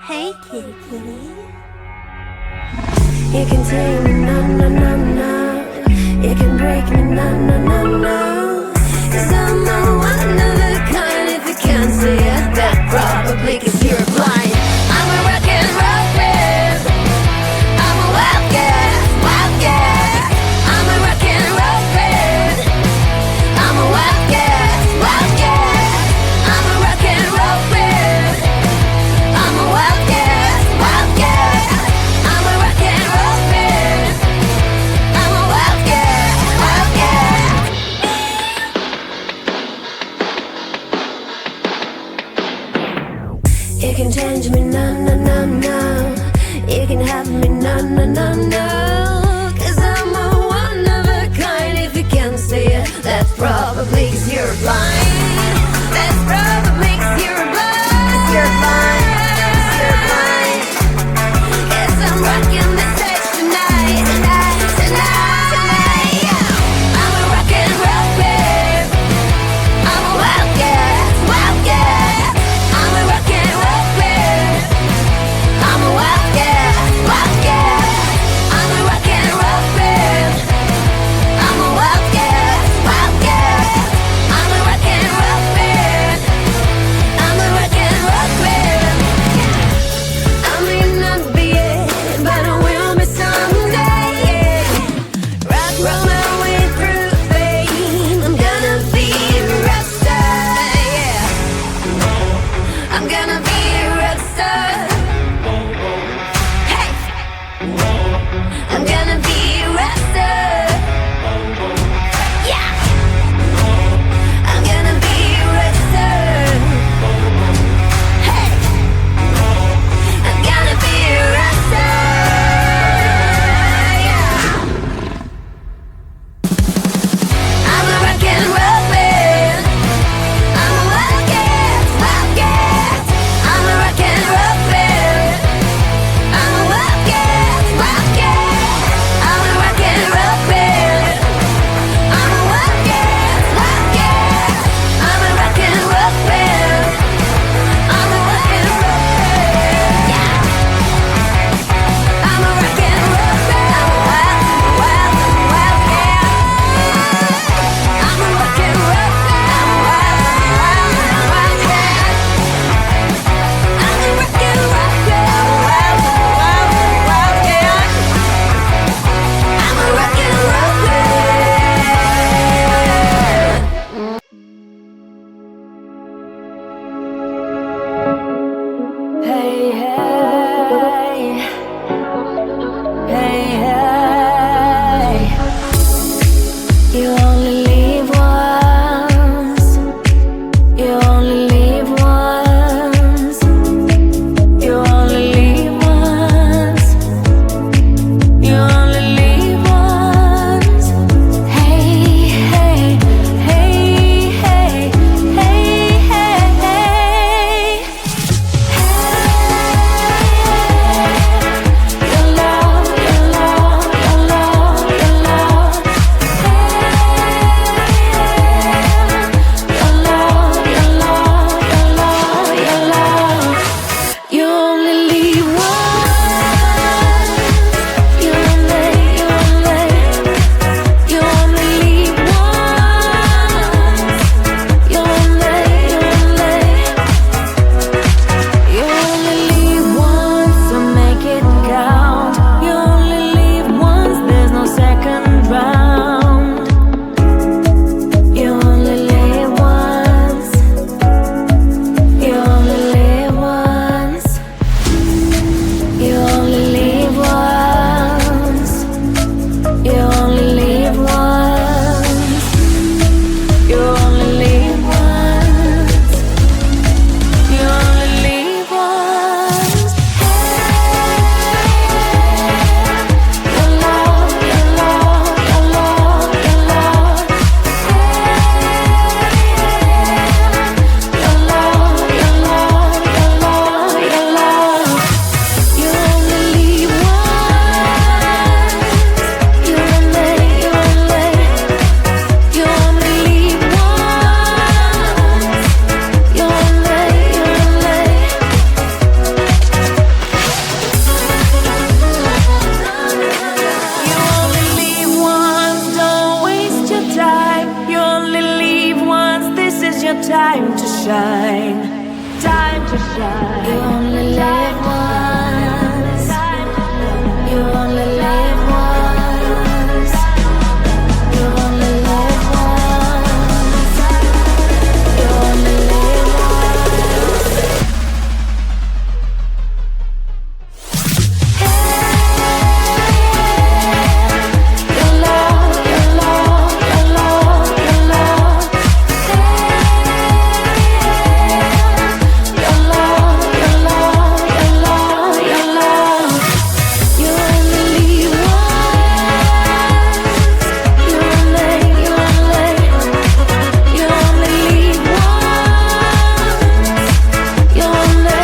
Hey, kitty, kitty. You can take me, no, no, no, no. You can break me, no, no, no, no. 'Cause I'm a one of a kind. If you can't see it, that probably 'cause you're blind. I'm a rock and roll babe. I'm a wildcat, wildcat. I'm a rock and roll babe. I'm a wildcat, wildcat. I'm a rock and roll babe. I'm a wildcat, wildcat. I'm a rock and roll babe. I'm a wildcat, wildcat. You can change me, no, no, no, no. You can have me, no, no, no, no. 'Cause I'm a one of a kind. If you can't see it, that's probably 'cause you're blind. That's probably 'cause you're blind. 'Cause you're blind. 'Cause you're blind. 'Cause I'm rocking the stage tonight, tonight, tonight, tonight. Yeah. I'm a rock and roll babe. I'm a wildcat, wildcat. I'm a rock and roll babe. I'm a wildcat, wildcat. I'm a rock and roll babe. I'm a wildcat, wildcat. I'm a rock and roll babe. I'm a rock and roll babe. I may not be it, but I will be someday. Yeah. Roll my way through fame. I'm gonna be a rock star. Yeah. I'm gonna be a rock star. Hey. I'm gonna be a rock star. Yeah. I'm gonna be a rock star. Hey. I'm gonna be a rock star. Yeah. I'm a rock and roll man. I'm a wildcat, wildcat. You only live once. You only live once. You only live once. You only live once. Your love, your love, your love, your love. Your love, your love, your love, your love. You only live once. You only live once. You only.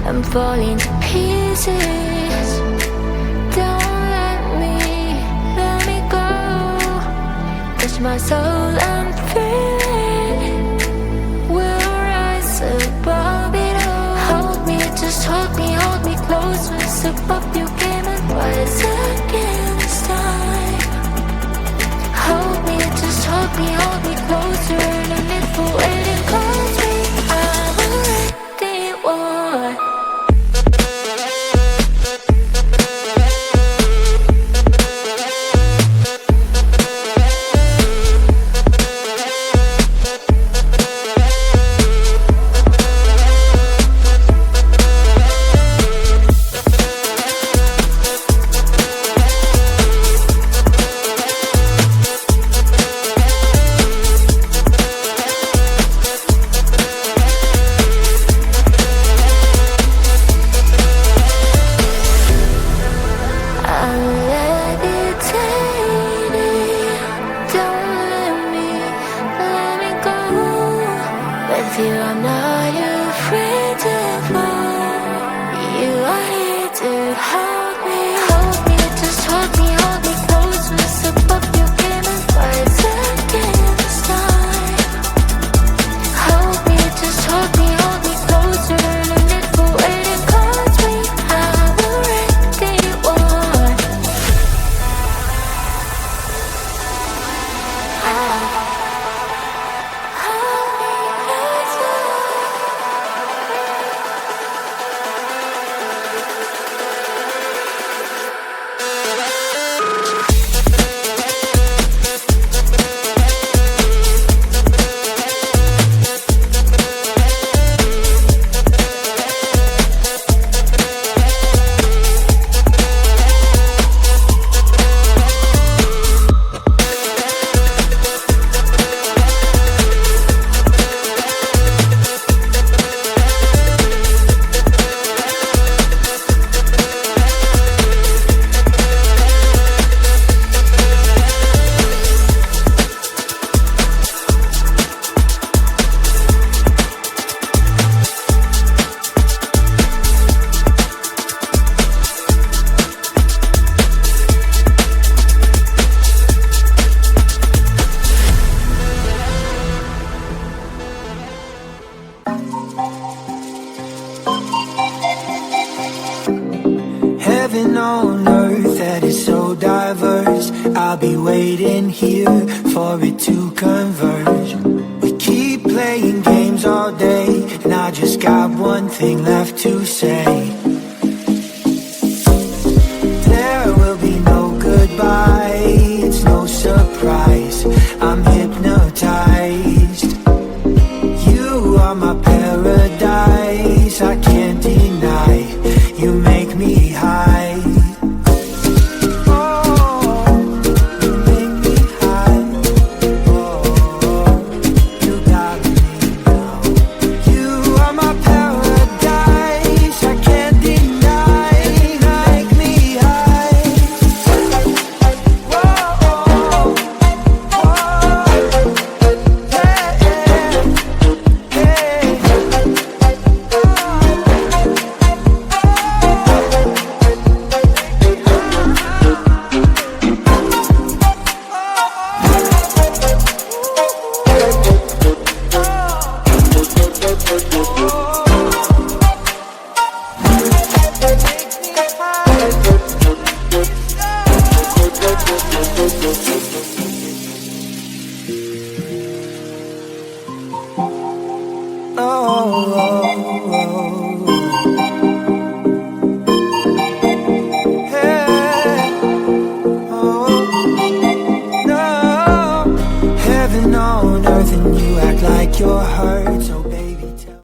I'm falling to pieces. Don't let me go. Touch my soul, I'm feeling. We'll rise above it all. Hold me, just hold me close. Once above you came and rise against time. Hold me, just hold me closer. No need for waiting, 'cause we are already one. I'm levitating. Don't let me go. With you, I'm not afraid to fall. You are here to hold me, just hold me close. Once above you came and rise against time. Hold me, just hold me closer. No need for waiting, 'cause we are already one. Heaven on earth that is so diverse. I'll be waiting here for it to converge. We keep playing games all day, and I just got one thing left to say.